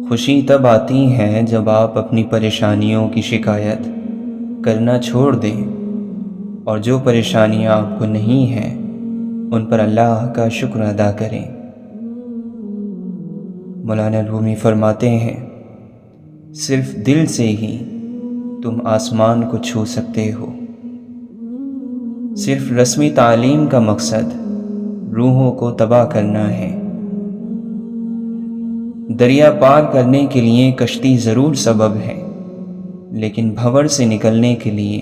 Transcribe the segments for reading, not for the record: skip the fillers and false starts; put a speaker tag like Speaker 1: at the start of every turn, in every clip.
Speaker 1: خوشی تب آتی ہے جب آپ اپنی پریشانیوں کی شکایت کرنا چھوڑ دیں اور جو پریشانیاں آپ کو نہیں ہیں ان پر اللہ کا شکر ادا کریں۔ مولانا رومی فرماتے ہیں، صرف دل سے ہی تم آسمان کو چھو سکتے ہو۔ صرف رسمی تعلیم کا مقصد روحوں کو تباہ کرنا ہے۔ دریا پار کرنے کے لیے کشتی ضرور سبب ہے، لیکن بھنور سے نکلنے کے لیے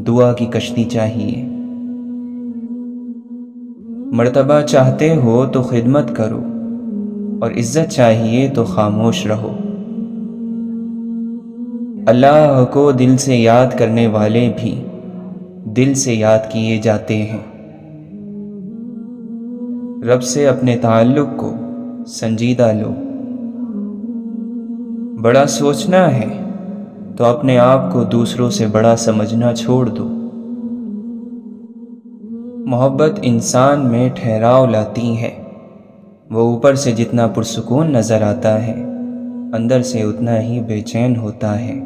Speaker 1: دعا کی کشتی چاہیے۔ مرتبہ چاہتے ہو تو خدمت کرو اور عزت چاہیے تو خاموش رہو۔ اللہ کو دل سے یاد کرنے والے بھی دل سے یاد کیے جاتے ہیں۔ رب سے اپنے تعلق کو سنجیدہ لو۔ بڑا سوچنا ہے تو اپنے آپ کو دوسروں سے بڑا سمجھنا چھوڑ دو۔ محبت انسان میں ٹھہراؤ لاتی ہے۔ وہ اوپر سے جتنا پرسکون نظر آتا ہے، اندر سے اتنا ہی بے چین ہوتا ہے۔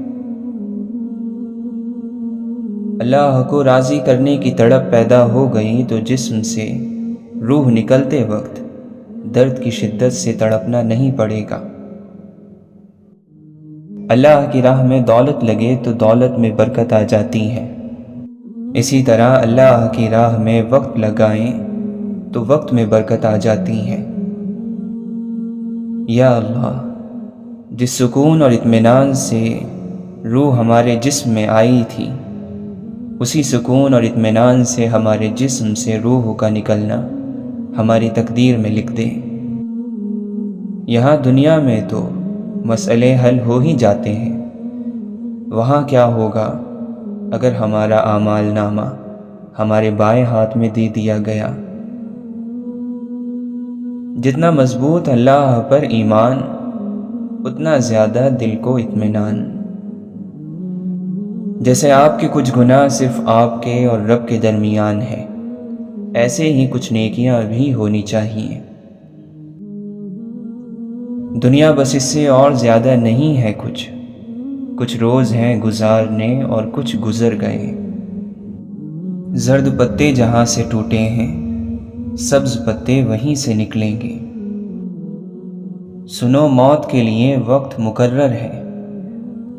Speaker 1: اللہ کو راضی کرنے کی تڑپ پیدا ہو گئی تو جسم سے روح نکلتے وقت درد کی شدت سے تڑپنا نہیں پڑے گا۔ اللہ کی راہ میں دولت لگے تو دولت میں برکت آ جاتی ہے۔ اسی طرح اللہ کی راہ میں وقت لگائیں تو وقت میں برکت آ جاتی ہے۔ یا اللہ، جس سکون اور اطمینان سے روح ہمارے جسم میں آئی تھی، اسی سکون اور اطمینان سے ہمارے جسم سے روح کا نکلنا ہماری تقدیر میں لکھ دے۔ یہاں دنیا میں تو مسئلے حل ہو ہی جاتے ہیں، وہاں کیا ہوگا اگر ہمارا اعمال نامہ ہمارے بائیں ہاتھ میں دے دیا گیا؟ جتنا مضبوط اللہ پر ایمان، اتنا زیادہ دل کو اطمینان۔ جیسے آپ کے کچھ گناہ صرف آپ کے اور رب کے درمیان ہیں، ایسے ہی کچھ نیکیاں بھی ہونی چاہیے۔ دنیا بس اس سے اور زیادہ نہیں ہے، کچھ روز ہیں گزارنے اور کچھ گزر گئے۔ زرد پتے جہاں سے ٹوٹے ہیں، سبز پتے وہیں سے نکلیں گے۔ سنو، موت کے لیے وقت مقرر ہے،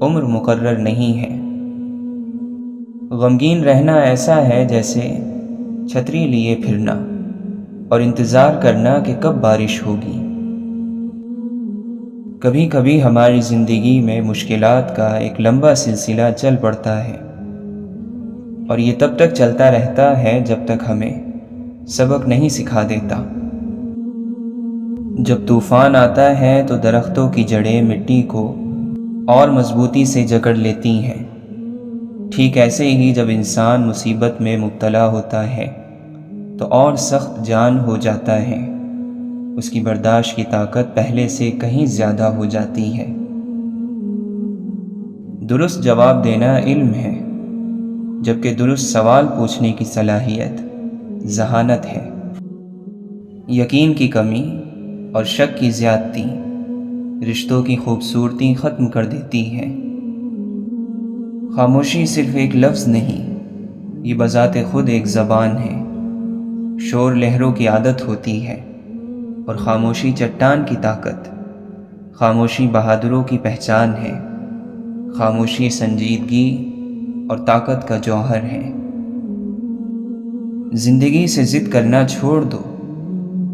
Speaker 1: عمر مقرر نہیں ہے۔ غمگین رہنا ایسا ہے جیسے چھتری لیے پھرنا اور انتظار کرنا کہ کب بارش ہوگی۔ کبھی کبھی ہماری زندگی میں مشکلات کا ایک لمبا سلسلہ چل پڑتا ہے، اور یہ تب تک چلتا رہتا ہے جب تک ہمیں سبق نہیں سکھا دیتا۔ جب طوفان آتا ہے تو درختوں کی جڑیں مٹی کو اور مضبوطی سے جکڑ لیتی ہیں۔ ٹھیک ایسے ہی جب انسان مصیبت میں مبتلا ہوتا ہے تو اور سخت جان ہو جاتا ہے، اس کی برداشت کی طاقت پہلے سے کہیں زیادہ ہو جاتی ہے۔ درست جواب دینا علم ہے، جبکہ درست سوال پوچھنے کی صلاحیت ذہانت ہے۔ یقین کی کمی اور شک کی زیادتی رشتوں کی خوبصورتی ختم کر دیتی ہے۔ خاموشی صرف ایک لفظ نہیں، یہ بذات خود ایک زبان ہے۔ شور لہروں کی عادت ہوتی ہے اور خاموشی چٹان کی طاقت۔ خاموشی بہادروں کی پہچان ہے۔ خاموشی سنجیدگی اور طاقت کا جوہر ہے۔ زندگی سے ضد کرنا چھوڑ دو،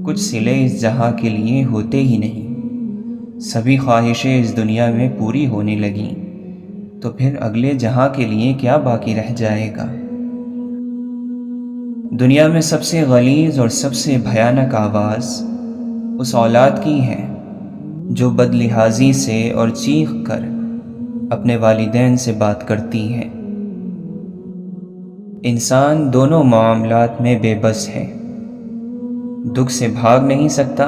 Speaker 1: کچھ صلے اس جہاں کے لیے ہوتے ہی نہیں۔ سبھی خواہشیں اس دنیا میں پوری ہونے لگیں تو پھر اگلے جہاں کے لیے کیا باقی رہ جائے گا؟ دنیا میں سب سے غلیظ اور سب سے بھیانک آواز اس اولاد کی ہے جو بد لحاظی سے اور چیخ کر اپنے والدین سے بات کرتی ہے۔ انسان دونوں معاملات میں بے بس ہے، دکھ سے بھاگ نہیں سکتا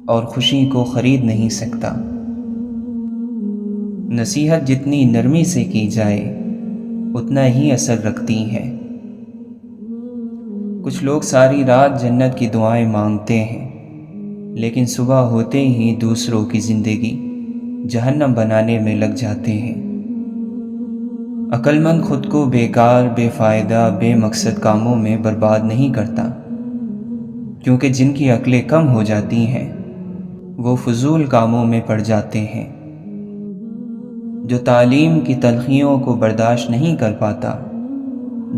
Speaker 1: اور خوشی کو خرید نہیں سکتا۔ نصیحت جتنی نرمی سے کی جائے اتنا ہی اثر رکھتی ہے۔ کچھ لوگ ساری رات جنت کی دعائیں مانگتے ہیں، لیکن صبح ہوتے ہی دوسروں کی زندگی جہنم بنانے میں لگ جاتے ہیں۔ عقل مند خود کو بیکار، بے فائدہ، بے مقصد کاموں میں برباد نہیں کرتا، کیونکہ جن کی عقلیں کم ہو جاتی ہیں وہ فضول کاموں میں پڑ جاتے ہیں۔ جو تعلیم کی تلخیوں کو برداشت نہیں کر پاتا،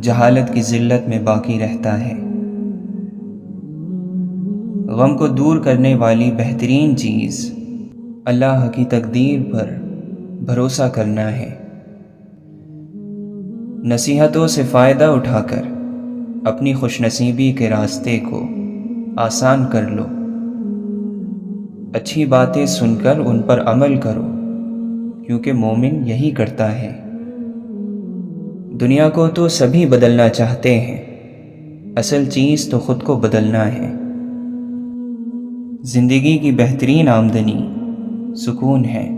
Speaker 1: جہالت کی ذلت میں باقی رہتا ہے۔ غم کو دور کرنے والی بہترین چیز اللہ کی تقدیر پر بھروسہ کرنا ہے۔ نصیحتوں سے فائدہ اٹھا کر اپنی خوش نصیبی کے راستے کو آسان کر لو۔ اچھی باتیں سن کر ان پر عمل کرو، کیونکہ مومن یہی کرتا ہے۔ دنیا کو تو سبھی بدلنا چاہتے ہیں، اصل چیز تو خود کو بدلنا ہے۔ زندگی کی بہترین آمدنی سکون ہے۔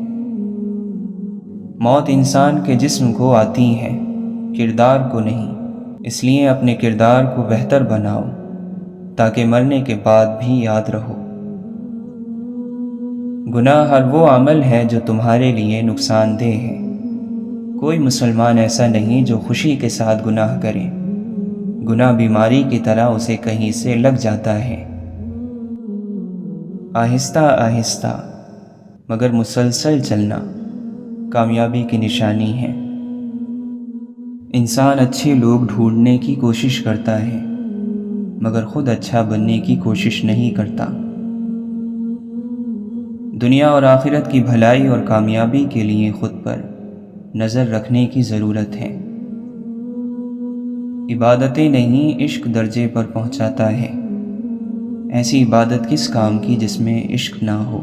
Speaker 1: موت انسان کے جسم کو آتی ہے، کردار کو نہیں، اس لیے اپنے کردار کو بہتر بناؤ تاکہ مرنے کے بعد بھی یاد رہو۔ گناہ ہر وہ عمل ہے جو تمہارے لیے نقصان دہ ہے۔ کوئی مسلمان ایسا نہیں جو خوشی کے ساتھ گناہ کرے۔ گناہ بیماری کی طرح اسے کہیں سے لگ جاتا ہے۔ آہستہ آہستہ مگر مسلسل چلنا کامیابی کی نشانی ہے۔ انسان اچھے لوگ ڈھونڈنے کی کوشش کرتا ہے، مگر خود اچھا بننے کی کوشش نہیں کرتا۔ دنیا اور آخرت کی بھلائی اور کامیابی کے لیے خود پر نظر رکھنے کی ضرورت ہے۔ عبادتیں نہیں، عشق درجے پر پہنچاتا ہے۔ ایسی عبادت کس کام کی جس میں عشق نہ ہو؟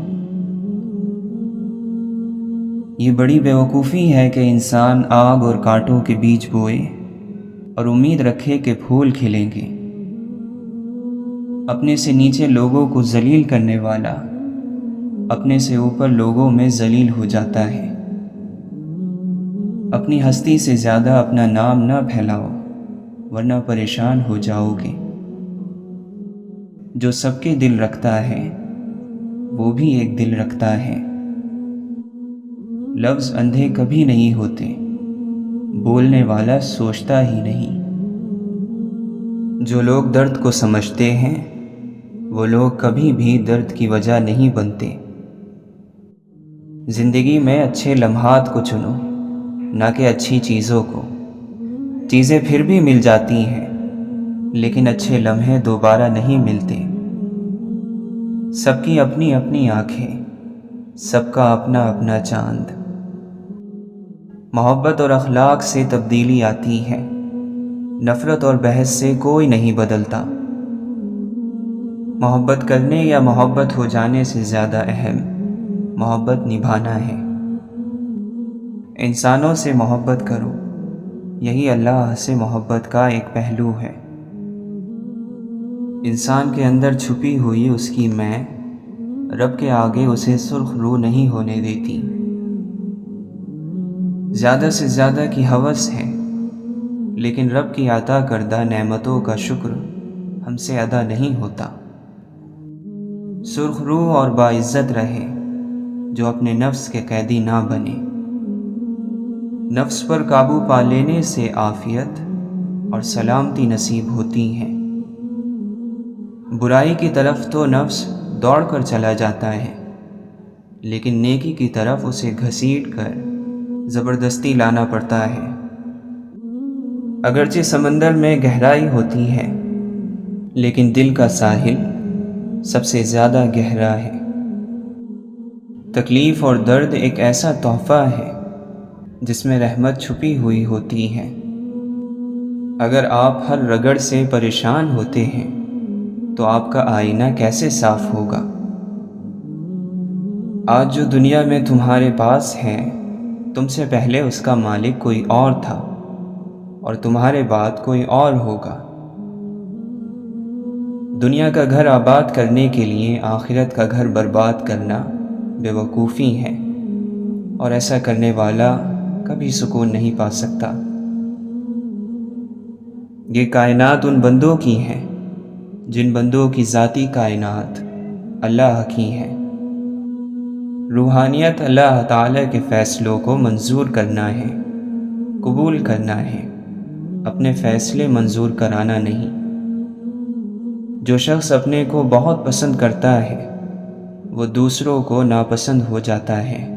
Speaker 1: یہ بڑی بیوقوفی ہے کہ انسان آگ اور کانٹوں کے بیج بوئے اور امید رکھے کہ پھول کھلیں گے۔ اپنے سے نیچے لوگوں کو ذلیل کرنے والا اپنے سے اوپر لوگوں میں ذلیل ہو جاتا ہے۔ اپنی ہستی سے زیادہ اپنا نام نہ پھیلاؤ، ورنہ پریشان ہو جاؤ گے۔ جو سب کے دل رکھتا ہے وہ بھی ایک دل رکھتا ہے۔ لفظ اندھے کبھی نہیں ہوتے، بولنے والا سوچتا ہی نہیں۔ جو لوگ درد کو سمجھتے ہیں وہ لوگ کبھی بھی درد کی وجہ نہیں بنتے۔ زندگی میں اچھے لمحات کو چنو، نہ کہ اچھی چیزوں کو۔ چیزیں پھر بھی مل جاتی ہیں، لیکن اچھے لمحے دوبارہ نہیں ملتے۔ سب کی اپنی اپنی آنکھیں، سب کا اپنا اپنا چاند۔ محبت اور اخلاق سے تبدیلی آتی ہے، نفرت اور بحث سے کوئی نہیں بدلتا۔ محبت کرنے یا محبت ہو جانے سے زیادہ اہم محبت نبھانا ہے۔ انسانوں سے محبت کرو، یہی اللہ سے محبت کا ایک پہلو ہے۔ انسان کے اندر چھپی ہوئی اس کی میں رب کے آگے اسے سرخ رو نہیں ہونے دیتی۔ زیادہ سے زیادہ کی ہوس ہے، لیکن رب کی عطا کردہ نعمتوں کا شکر ہم سے ادا نہیں ہوتا۔ سرخ رو اور باعزت رہے جو اپنے نفس کے قیدی نہ بنے۔ نفس پر قابو پا لینے سے عافیت اور سلامتی نصیب ہوتی ہے۔ برائی کی طرف تو نفس دوڑ کر چلا جاتا ہے، لیکن نیکی کی طرف اسے گھسیٹ کر زبردستی لانا پڑتا ہے۔ اگرچہ سمندر میں گہرائی ہوتی ہے، لیکن دل کا ساحل سب سے زیادہ گہرا ہے۔ تکلیف اور درد ایک ایسا تحفہ ہے جس میں رحمت چھپی ہوئی ہوتی ہے۔ اگر آپ ہر رگڑ سے پریشان ہوتے ہیں تو آپ کا آئینہ کیسے صاف ہوگا؟ آج جو دنیا میں تمہارے پاس ہے، تم سے پہلے اس کا مالک کوئی اور تھا اور تمہارے بعد کوئی اور ہوگا۔ دنیا کا گھر آباد کرنے کے لیے آخرت کا گھر برباد کرنا بے وقوفی ہے، اور ایسا کرنے والا کبھی سکون نہیں پا سکتا۔ یہ کائنات ان بندوں کی ہے جن بندوں کی ذاتی کائنات اللہ کی ہے۔ روحانیت اللہ تعالیٰ کے فیصلوں کو منظور کرنا ہے، قبول کرنا ہے، اپنے فیصلے منظور کرانا نہیں۔ جو شخص اپنے کو بہت پسند کرتا ہے وہ دوسروں کو ناپسند ہو جاتا ہے۔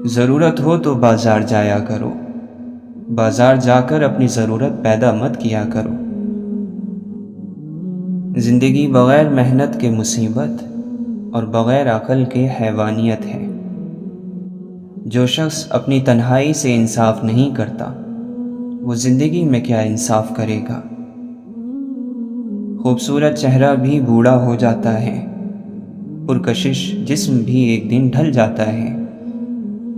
Speaker 1: ضرورت ہو تو بازار جایا کرو، بازار جا کر اپنی ضرورت پیدا مت کیا کرو۔ زندگی بغیر محنت کے مصیبت اور بغیر عقل کے حیوانیت ہے۔ جو شخص اپنی تنہائی سے انصاف نہیں کرتا وہ زندگی میں کیا انصاف کرے گا؟ خوبصورت چہرہ بھی بوڑھا ہو جاتا ہے، پرکشش جسم بھی ایک دن ڈھل جاتا ہے،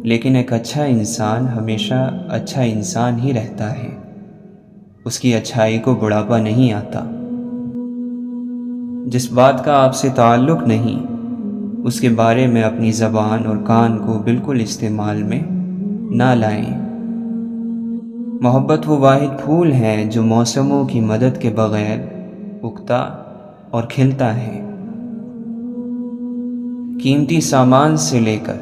Speaker 1: لیکن ایک اچھا انسان ہمیشہ اچھا انسان ہی رہتا ہے، اس کی اچھائی کو بڑھاپا نہیں آتا۔ جس بات کا آپ سے تعلق نہیں اس کے بارے میں اپنی زبان اور کان کو بالکل استعمال میں نہ لائیں۔ محبت وہ واحد پھول ہے جو موسموں کی مدد کے بغیر اگتا اور کھلتا ہے۔ قیمتی سامان سے لے کر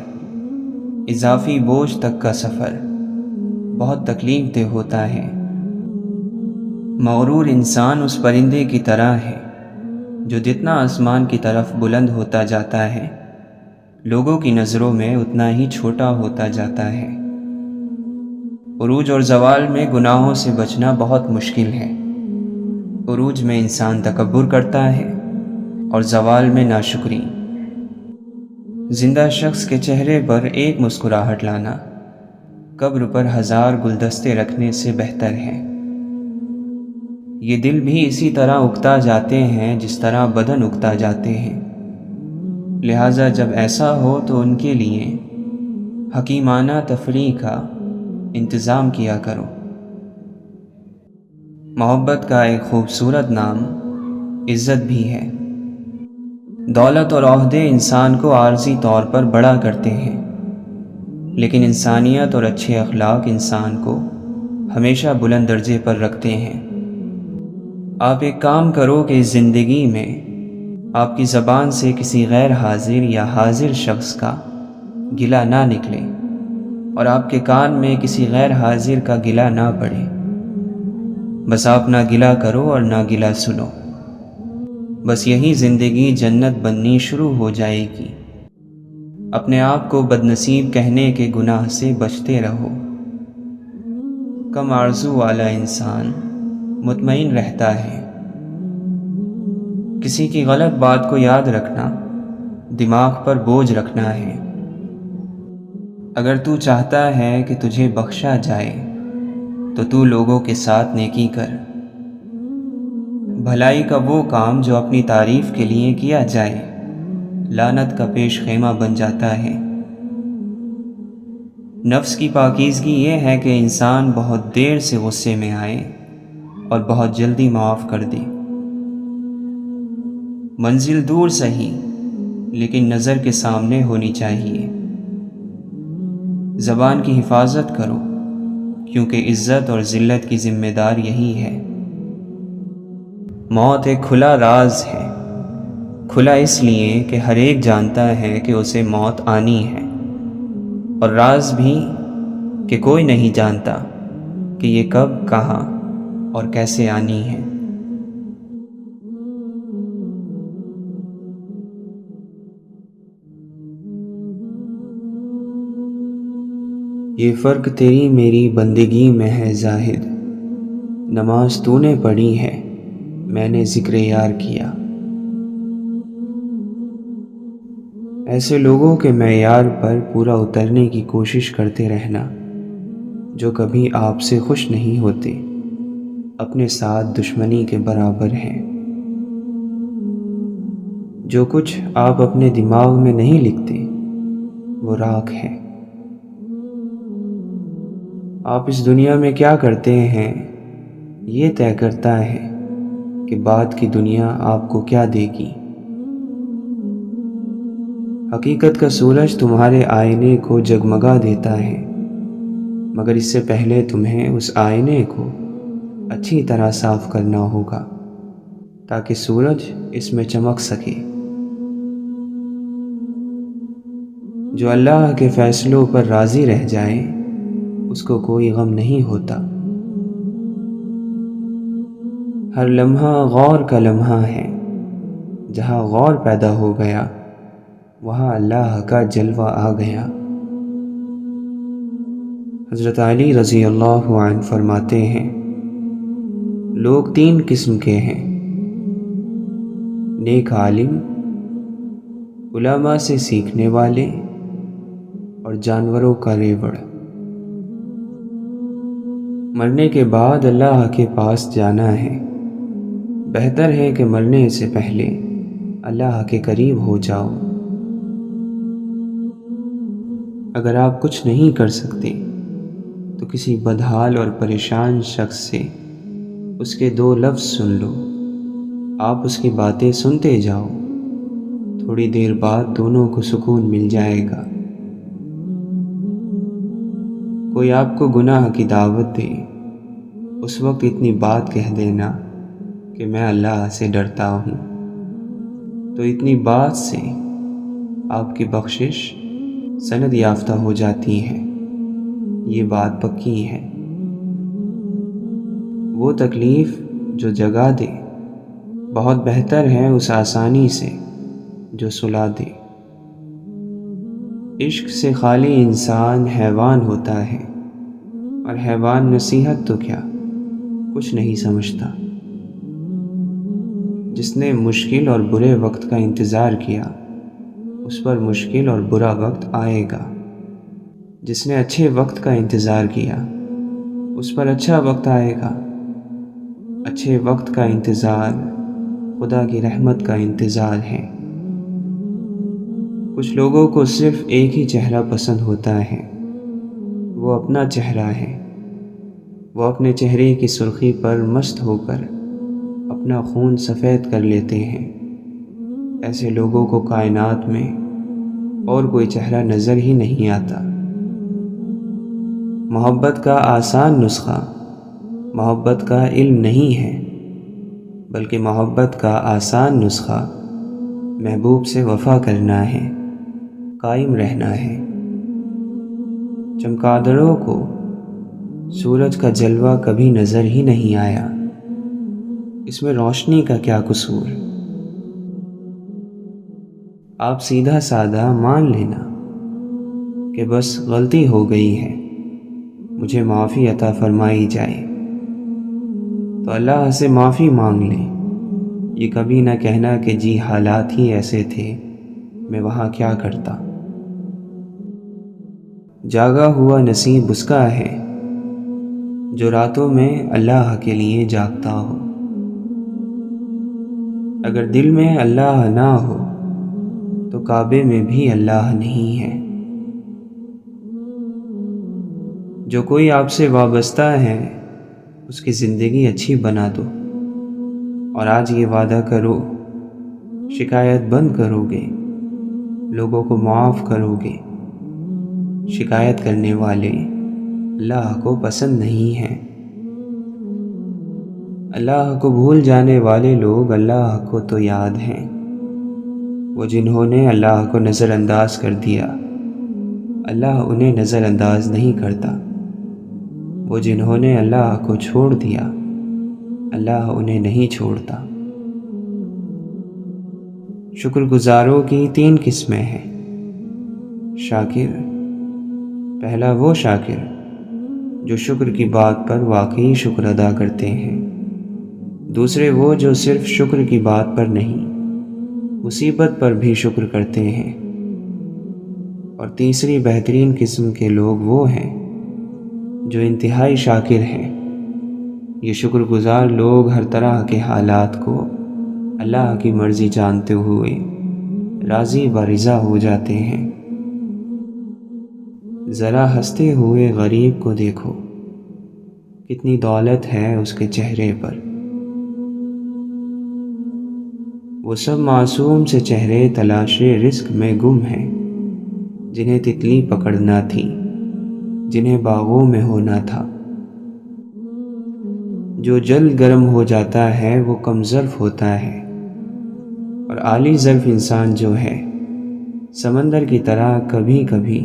Speaker 1: اضافی بوجھ تک کا سفر بہت تکلیف دہ ہوتا ہے۔ مغرور انسان اس پرندے کی طرح ہے جو جتنا آسمان کی طرف بلند ہوتا جاتا ہے لوگوں کی نظروں میں اتنا ہی چھوٹا ہوتا جاتا ہے۔ عروج اور زوال میں گناہوں سے بچنا بہت مشکل ہے۔ عروج میں انسان تکبر کرتا ہے اور زوال میں ناشکری۔ زندہ شخص کے چہرے پر ایک مسکراہٹ لانا قبر پر 1000 گلدستے رکھنے سے بہتر ہے۔ یہ دل بھی اسی طرح اگتا جاتے ہیں جس طرح بدن اگتا جاتے ہیں، لہٰذا جب ایسا ہو تو ان کے لیے حکیمانہ تفریح کا انتظام کیا کرو۔ محبت کا ایک خوبصورت نام عزت بھی ہے۔ دولت اور عہدے انسان کو عارضی طور پر بڑا کرتے ہیں، لیکن انسانیت اور اچھے اخلاق انسان کو ہمیشہ بلند درجے پر رکھتے ہیں۔ آپ ایک کام کرو کہ اس زندگی میں آپ کی زبان سے کسی غیر حاضر یا حاضر شخص کا گلہ نہ نکلے اور آپ کے کان میں کسی غیر حاضر کا گلہ نہ پڑے۔ بس آپ نہ گلہ کرو اور نہ گلہ سنو، بس یہی زندگی جنت بننی شروع ہو جائے گی۔ اپنے آپ کو بدنصیب کہنے کے گناہ سے بچتے رہو۔ کم آرزو والا انسان مطمئن رہتا ہے۔ کسی کی غلط بات کو یاد رکھنا دماغ پر بوجھ رکھنا ہے۔ اگر تو چاہتا ہے کہ تجھے بخشا جائے تو تو لوگوں کے ساتھ نیکی کر۔ بھلائی کا وہ کام جو اپنی تعریف کے لیے کیا جائے لعنت کا پیش خیمہ بن جاتا ہے۔ نفس کی پاکیزگی یہ ہے کہ انسان بہت دیر سے غصے میں آئے اور بہت جلدی معاف کر دے۔ منزل دور سہی لیکن نظر کے سامنے ہونی چاہیے۔ زبان کی حفاظت کرو کیونکہ عزت اور ذلت کی ذمہ دار یہی ہے۔ موت ایک کھلا راز ہے، کھلا اس لیے کہ ہر ایک جانتا ہے کہ اسے موت آنی ہے، اور راز بھی کہ کوئی نہیں جانتا کہ یہ کب، کہاں اور کیسے آنی ہے۔ یہ فرق تیری میری بندگی میں ہے زاہد، نماز تو نے پڑھی ہے میں نے ذکر یار کیا۔ ایسے لوگوں کے معیار پر پورا اترنے کی کوشش کرتے رہنا جو کبھی آپ سے خوش نہیں ہوتے، اپنے ساتھ دشمنی کے برابر ہیں۔ جو کچھ آپ اپنے دماغ میں نہیں لکھتے وہ راکھ ہے۔ آپ اس دنیا میں کیا کرتے ہیں یہ طے کرتا ہے کہ بعد کی دنیا آپ کو کیا دے گی۔ حقیقت کا سورج تمہارے آئینے کو جگمگا دیتا ہے، مگر اس سے پہلے تمہیں اس آئینے کو اچھی طرح صاف کرنا ہوگا تاکہ سورج اس میں چمک سکے۔
Speaker 2: جو اللہ کے فیصلوں پر راضی رہ جائے اس کو کوئی غم نہیں ہوتا۔ ہر لمحہ غور کا لمحہ ہے، جہاں غور پیدا ہو گیا وہاں اللہ کا جلوہ آ گیا۔ حضرت علی رضی اللہ عنہ فرماتے ہیں، لوگ 3 قسم کے ہیں: نیک عالم، علماء سے سیکھنے والے اور جانوروں کا ریوڑ۔ مرنے کے بعد اللہ کے پاس جانا ہے، بہتر ہے کہ مرنے سے پہلے اللہ کے قریب ہو جاؤ۔ اگر آپ کچھ نہیں کر سکتے تو کسی بدحال اور پریشان شخص سے اس کے 2 لفظ سن لو، آپ اس کی باتیں سنتے جاؤ، تھوڑی دیر بعد دونوں کو سکون مل جائے گا۔ کوئی آپ کو گناہ کی دعوت دے، اس وقت اتنی بات کہہ دینا کہ میں اللہ سے ڈرتا ہوں، تو اتنی بات سے آپ کی بخشش سند یافتہ ہو جاتی ہے، یہ بات پکی ہے۔ وہ تکلیف جو جگا دے بہت بہتر ہے اس آسانی سے جو سلا دے۔ عشق سے خالی انسان حیوان ہوتا ہے، اور حیوان نصیحت تو کیا کچھ نہیں سمجھتا۔ جس نے مشکل اور برے وقت کا انتظار کیا اس پر مشکل اور برا وقت آئے گا، جس نے اچھے وقت کا انتظار کیا اس پر اچھا وقت آئے گا۔ اچھے وقت کا انتظار خدا کی رحمت کا انتظار ہے۔ کچھ لوگوں کو صرف ایک ہی چہرہ پسند ہوتا ہے، وہ اپنا چہرہ ہے۔ وہ اپنے چہرے کی سرخی پر مست ہو کر اپنا خون سفید کر لیتے ہیں۔ ایسے لوگوں کو کائنات میں اور کوئی چہرہ نظر ہی نہیں آتا۔ محبت کا آسان نسخہ محبت کا علم نہیں ہے، بلکہ محبت کا آسان نسخہ محبوب سے وفا کرنا ہے، قائم رہنا ہے۔ چمگادڑوں کو سورج کا جلوہ کبھی نظر ہی نہیں آیا، اس میں روشنی کا کیا قصور؟ آپ سیدھا سادہ مان لینا کہ بس غلطی ہو گئی ہے، مجھے معافی عطا فرمائی جائے، تو اللہ سے معافی مانگ لیں۔ یہ کبھی نہ کہنا کہ جی حالات ہی ایسے تھے، میں وہاں کیا کرتا۔ جاگا ہوا نصیب اس کا ہے جو راتوں میں اللہ کے لیے جاگتا ہو۔ اگر دل میں اللہ نہ ہو تو کعبے میں بھی اللہ نہیں ہے۔ جو کوئی آپ سے وابستہ ہے اس کی زندگی اچھی بنا دو، اور آج یہ وعدہ کرو شکایت بند کرو گے، لوگوں کو معاف کرو گے۔ شکایت کرنے والے اللہ کو پسند نہیں ہیں۔ اللہ کو بھول جانے والے لوگ اللہ کو تو یاد ہیں۔ وہ جنہوں نے اللہ کو نظر انداز کر دیا، اللہ انہیں نظر انداز نہیں کرتا۔ وہ جنہوں نے اللہ کو چھوڑ دیا، اللہ انہیں نہیں چھوڑتا۔ شکر گزاروں کی 3 قسمیں ہیں۔ شاکر، پہلا وہ شاکر جو شکر کی بات پر واقعی شکر ادا کرتے ہیں۔ دوسرے وہ جو صرف شکر کی بات پر نہیں، مصیبت پر بھی شکر کرتے ہیں۔ اور تیسری بہترین قسم کے لوگ وہ ہیں جو انتہائی شاکر ہیں۔ یہ شکر گزار لوگ ہر طرح کے حالات کو اللہ کی مرضی جانتے ہوئے راضی و رضا ہو جاتے ہیں۔ ذرا ہنستے ہوئے غریب کو دیکھو، کتنی دولت ہے اس کے چہرے پر۔ وہ سب معصوم سے چہرے تلاش رزق میں گم ہیں، جنہیں تتلی پکڑنا تھی، جنہیں باغوں میں ہونا تھا۔ جو جلد گرم ہو جاتا ہے وہ کم ظرف ہوتا ہے، اور عالی ظرف انسان جو ہے سمندر کی طرح کبھی کبھی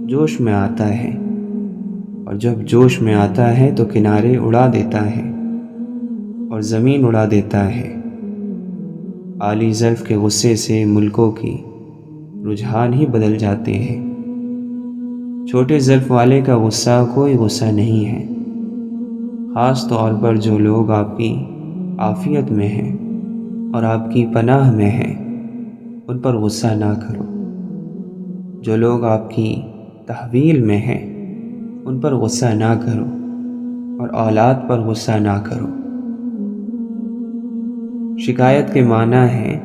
Speaker 2: جوش میں آتا ہے، اور جب جوش میں آتا ہے تو کنارے اڑا دیتا ہے اور زمین اڑا دیتا ہے۔ عالی ظرف کے غصے سے ملکوں کی رجحان ہی بدل جاتے ہیں۔ چھوٹے ظرف والے کا غصہ کوئی غصہ نہیں ہے، خاص طور پر جو لوگ آپ کی عافیت میں ہیں اور آپ کی پناہ میں ہیں ان پر غصہ نہ کرو۔ جو لوگ آپ کی تحویل میں ہیں ان پر غصہ نہ کرو، اور اولاد پر غصہ نہ کرو۔ شکایت کے معنی ہے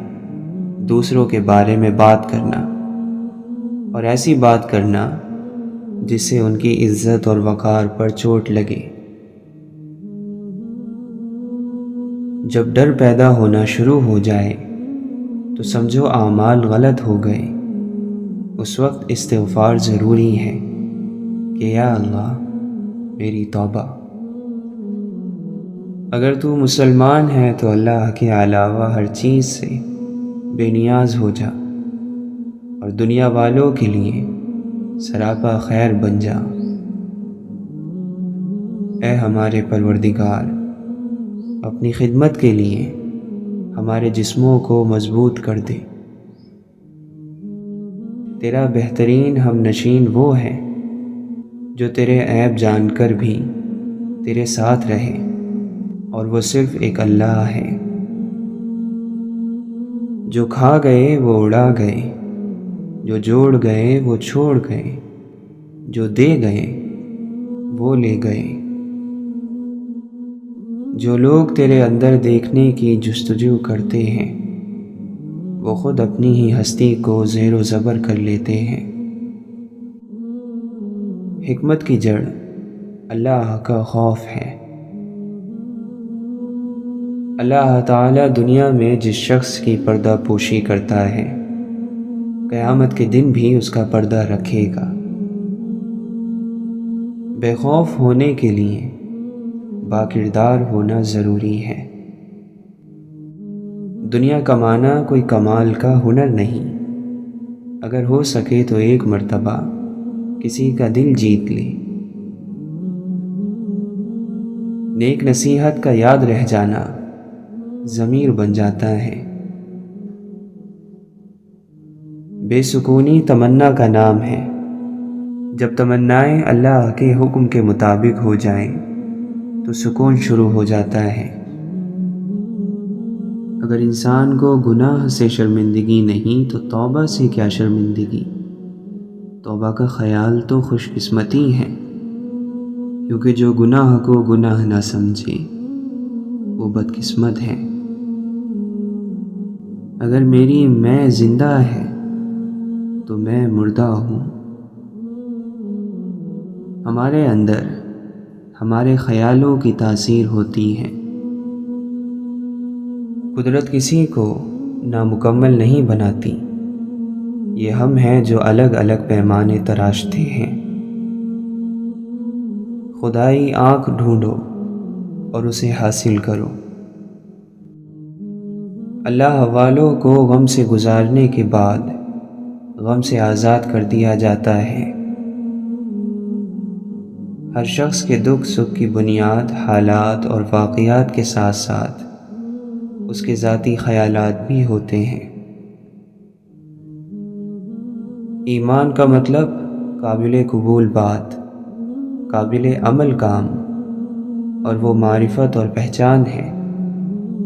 Speaker 2: دوسروں کے بارے میں بات کرنا، اور ایسی بات کرنا جس سے ان کی عزت اور وقار پر چوٹ لگے۔ جب ڈر پیدا ہونا شروع ہو جائے تو سمجھو اعمال غلط ہو گئے۔ اس وقت استغفار ضروری ہے کہ یا اللہ میری توبہ۔ اگر تو مسلمان ہے تو اللہ کے علاوہ ہر چیز سے بے نیاز ہو جا، اور دنیا والوں کے لیے سراپا خیر بن جا۔ اے ہمارے پروردگار، اپنی خدمت کے لیے ہمارے جسموں کو مضبوط کر دے۔ تیرا بہترین ہم نشین وہ ہے جو تیرے عیب جان کر بھی تیرے ساتھ رہے، اور وہ صرف ایک اللہ ہے۔ جو کھا گئے وہ اڑا گئے، جو جوڑ گئے وہ چھوڑ گئے، جو دے گئے وہ لے گئے۔ جو لوگ تیرے اندر دیکھنے کی جستجو کرتے ہیں وہ خود اپنی ہی ہستی کو زیر و زبر کر لیتے ہیں۔ حکمت کی جڑ اللہ کا خوف ہے۔ اللہ تعالیٰ دنیا میں جس شخص کی پردہ پوشی کرتا ہے قیامت کے دن بھی اس کا پردہ رکھے گا۔ بے خوف ہونے کے لیے باکردار ہونا ضروری ہے۔ دنیا کمانا کوئی کمال کا ہنر نہیں۔ اگر ہو سکے تو ایک مرتبہ کسی کا دل جیت لے۔ نیک نصیحت کا یاد رہ جانا ضمیر بن جاتا ہے۔ بے سکونی تمنا کا نام ہے۔ جب تمنائیں اللہ کے حکم کے مطابق ہو جائیں تو سکون شروع ہو جاتا ہے۔ اگر انسان کو گناہ سے شرمندگی نہیں تو توبہ سے کیا شرمندگی؟ توبہ کا خیال تو خوش قسمتی ہے، کیونکہ جو گناہ کو گناہ نہ سمجھے وہ بدقسمت ہے۔ اگر میری میں زندہ ہے تو میں مردہ ہوں۔ ہمارے اندر ہمارے خیالوں کی تاثیر ہوتی ہے۔ قدرت کسی کو نامکمل نہیں بناتی، یہ ہم ہیں جو الگ الگ پیمانے تراشتے ہیں۔ خدائی آنکھ ڈھونڈو اور اسے حاصل کرو۔ اللہ والوں کو غم سے گزارنے کے بعد غم سے آزاد کر دیا جاتا ہے۔ ہر شخص کے دکھ سکھ کی بنیاد حالات اور واقعات کے ساتھ ساتھ اس کے ذاتی خیالات بھی ہوتے ہیں۔ ایمان کا مطلب قابل قبول بات، قابل عمل کام، اور وہ معرفت اور پہچان ہے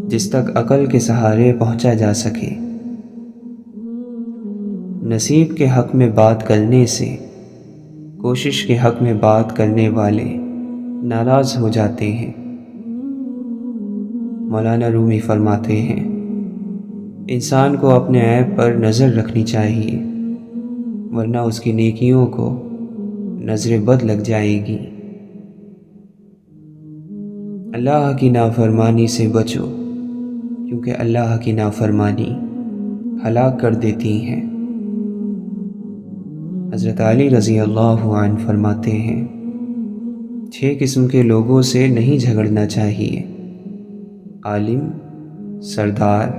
Speaker 2: جس تک عقل کے سہارے پہنچا جا سکے۔ نصیب کے حق میں بات کرنے سے کوشش کے حق میں بات کرنے والے ناراض ہو جاتے ہیں۔ مولانا رومی فرماتے ہیں، انسان کو اپنے عیب پر نظر رکھنی چاہیے، ورنہ اس کی نیکیوں کو نظر بد لگ جائے گی۔ اللہ کی نافرمانی سے بچو، کیونکہ اللہ کی نافرمانی ہلاک کر دیتی ہیں۔ حضرت علی رضی اللہ عنہ فرماتے ہیں، 6 قسم کے لوگوں سے نہیں جھگڑنا چاہیے: عالم، سردار،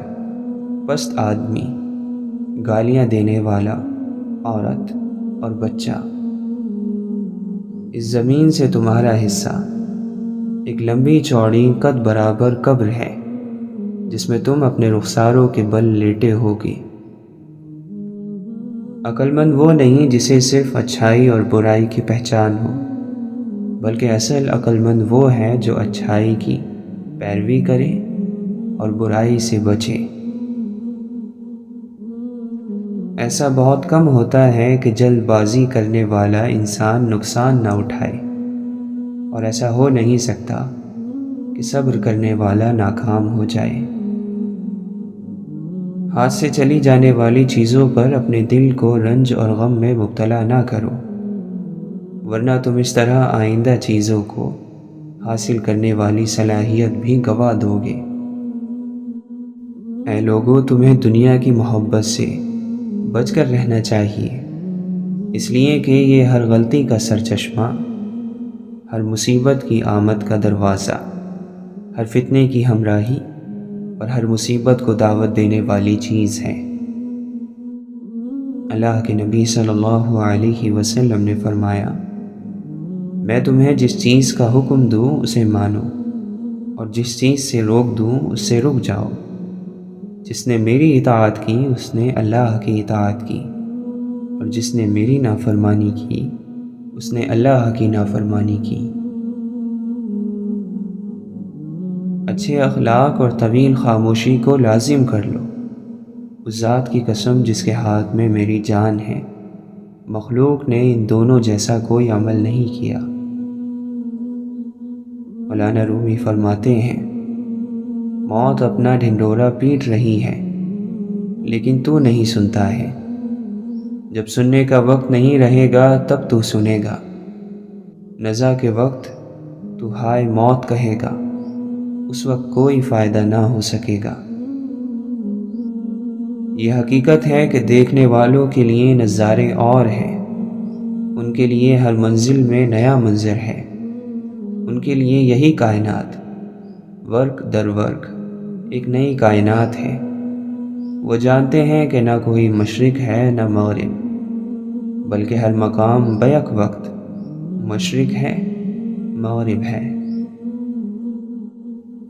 Speaker 2: پست آدمی، گالیاں دینے والا عورت اور بچہ۔ اس زمین سے تمہارا حصہ ایک لمبی چوڑی قد برابر قبر ہے جس میں تم اپنے رخساروں کے بل لیٹے ہوگے۔ عقل مند وہ نہیں جسے صرف اچھائی اور برائی کی پہچان ہو، بلکہ اصل عقل مند وہ ہے جو اچھائی کی پیروی کرے اور برائی سے بچے۔ ایسا بہت کم ہوتا ہے کہ جلد بازی کرنے والا انسان نقصان نہ اٹھائے، اور ایسا ہو نہیں سکتا کہ صبر کرنے والا ناکام ہو جائے۔ ہاتھ سے چلی جانے والی چیزوں پر اپنے دل کو رنج اور غم میں مبتلا نہ کرو، ورنہ تم اس طرح آئندہ چیزوں کو حاصل کرنے والی صلاحیت بھی گنوا دو گے۔ اے لوگو، تمہیں دنیا کی محبت سے بچ کر رہنا چاہیے، اس لیے کہ یہ ہر غلطی کا سرچشمہ، ہر مصیبت کی آمد کا دروازہ، ہر فتنے کی ہمراہی اور ہر مصیبت کو دعوت دینے والی چیز ہے۔ اللہ کے نبی صلی اللہ علیہ وسلم نے فرمایا، میں تمہیں جس چیز کا حکم دوں اسے مانو، اور جس چیز سے روک دوں اس سے رک جاؤ۔ جس نے میری اطاعت کی اس نے اللہ کی اطاعت کی، اور جس نے میری نافرمانی کی اس نے اللہ کی نافرمانی کی۔ اچھے اخلاق اور طویل خاموشی کو لازم کر لو۔ اس ذات کی قسم جس کے ہاتھ میں میری جان ہے، مخلوق نے ان دونوں جیسا کوئی عمل نہیں کیا۔ مولانا رومی فرماتے ہیں، موت اپنا ڈھنڈورا پیٹ رہی ہے لیکن تو نہیں سنتا ہے۔ جب سننے کا وقت نہیں رہے گا تب تو سنے گا۔ نزا کے وقت تو ہائے موت کہے گا، اس وقت کوئی فائدہ نہ ہو سکے گا۔ یہ حقیقت ہے کہ دیکھنے والوں کے لیے نظارے اور ہیں، ان کے لیے ہر منزل میں نیا منظر ہے، ان کے لیے یہی کائنات ورق در ورق ایک نئی کائنات ہے۔ وہ جانتے ہیں کہ نہ کوئی مشرق ہے نہ مغرب، بلکہ ہر مقام بیک وقت مشرق ہے مغرب ہے۔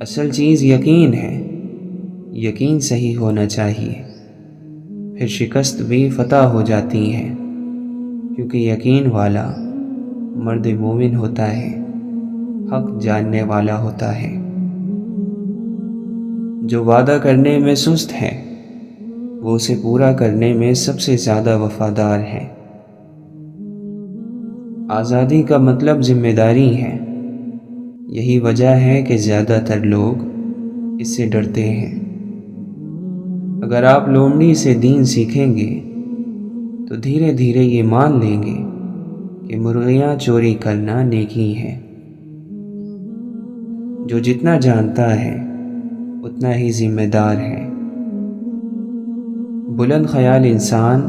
Speaker 2: اصل چیز یقین ہے، یقین صحیح ہونا چاہیے، پھر شکست بھی فتح ہو جاتی ہے، کیونکہ یقین والا مرد مومن ہوتا ہے، حق جاننے والا ہوتا ہے۔ جو وعدہ کرنے میں سست ہے وہ اسے پورا کرنے میں سب سے زیادہ وفادار ہے۔ آزادی کا مطلب ذمہ داری ہے، یہی وجہ ہے کہ زیادہ تر لوگ اس سے ڈرتے ہیں۔ اگر آپ لومڑی سے دین سیکھیں گے تو دھیرے دھیرے یہ مان لیں گے کہ مرغیاں چوری کرنا نیکی ہے۔ جو جتنا جانتا ہے اتنا ہی ذمہ دار ہے۔ بلند خیال انسان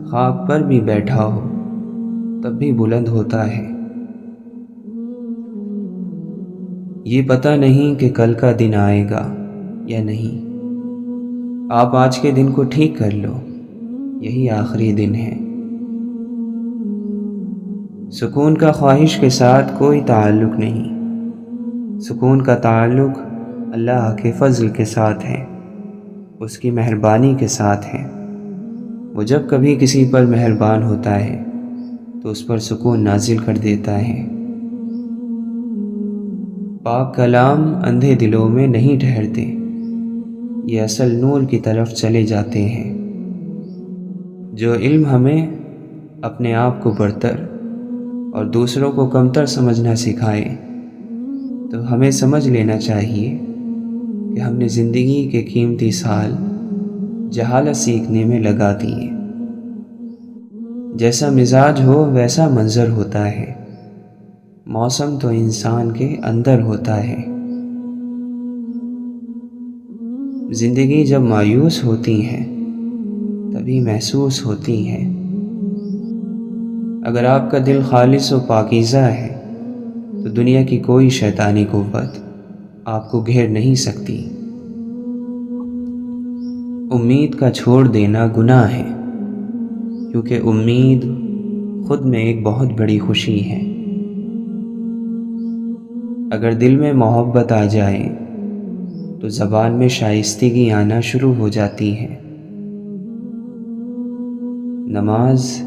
Speaker 2: خاک پر بھی بیٹھا ہو تب بھی بلند ہوتا ہے۔ یہ پتہ نہیں کہ کل کا دن آئے گا یا نہیں، آپ آج کے دن کو ٹھیک کر لو، یہی آخری دن ہے۔ سکون کا خواہش کے ساتھ کوئی تعلق نہیں، سکون کا تعلق اللہ کے فضل کے ساتھ ہے، اس کی مہربانی کے ساتھ ہے۔ وہ جب کبھی کسی پر مہربان ہوتا ہے تو اس پر سکون نازل کر دیتا ہے۔ پاک کلام اندھے دلوں میں نہیں ٹھہرتے، یہ اصل نور کی طرف چلے جاتے ہیں۔ جو علم ہمیں اپنے آپ کو برتر اور دوسروں کو کمتر سمجھنا سکھائے تو ہمیں سمجھ لینا چاہیے کہ ہم نے زندگی کے قیمتی سال جہالت سیکھنے میں لگا دیے۔ جیسا مزاج ہو ویسا منظر ہوتا ہے، موسم تو انسان کے اندر ہوتا ہے۔ زندگی جب مایوس ہوتی ہے تبھی محسوس ہوتی ہے۔ اگر آپ کا دل خالص و پاکیزہ ہے تو دنیا کی کوئی شیطانی قوت آپ کو گھیر نہیں سکتی۔ امید کا چھوڑ دینا گناہ ہے، کیونکہ امید خود میں ایک بہت بڑی خوشی ہے۔ اگر دل میں محبت آ جائے تو زبان میں شائستگی آنا شروع ہو جاتی ہے۔ نماز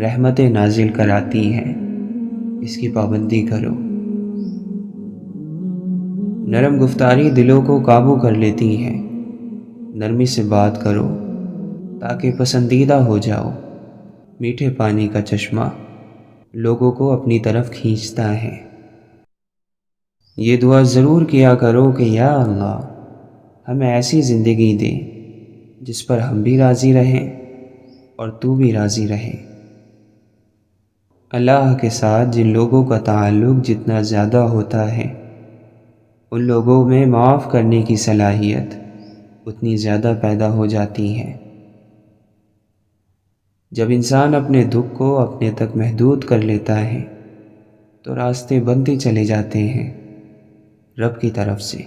Speaker 2: رحمتیں نازل کراتی ہے، اس کی پابندی کرو۔ نرم گفتاری دلوں کو قابو کر لیتی ہے، نرمی سے بات کرو تاکہ پسندیدہ ہو جاؤ۔ میٹھے پانی کا چشمہ لوگوں کو اپنی طرف کھینچتا ہے۔ یہ دعا ضرور کیا کرو کہ یا اللہ ہمیں ایسی زندگی دے جس پر ہم بھی راضی رہیں اور تو بھی راضی رہے۔ اللہ کے ساتھ جن لوگوں کا تعلق جتنا زیادہ ہوتا ہے ان لوگوں میں معاف کرنے کی صلاحیت اتنی زیادہ پیدا ہو جاتی ہے۔ جب انسان اپنے دکھ کو اپنے تک محدود کر لیتا ہے تو راستے بنتے چلے جاتے ہیں رب کی طرف سے،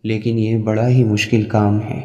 Speaker 2: لیکن یہ بڑا ہی مشکل کام ہے۔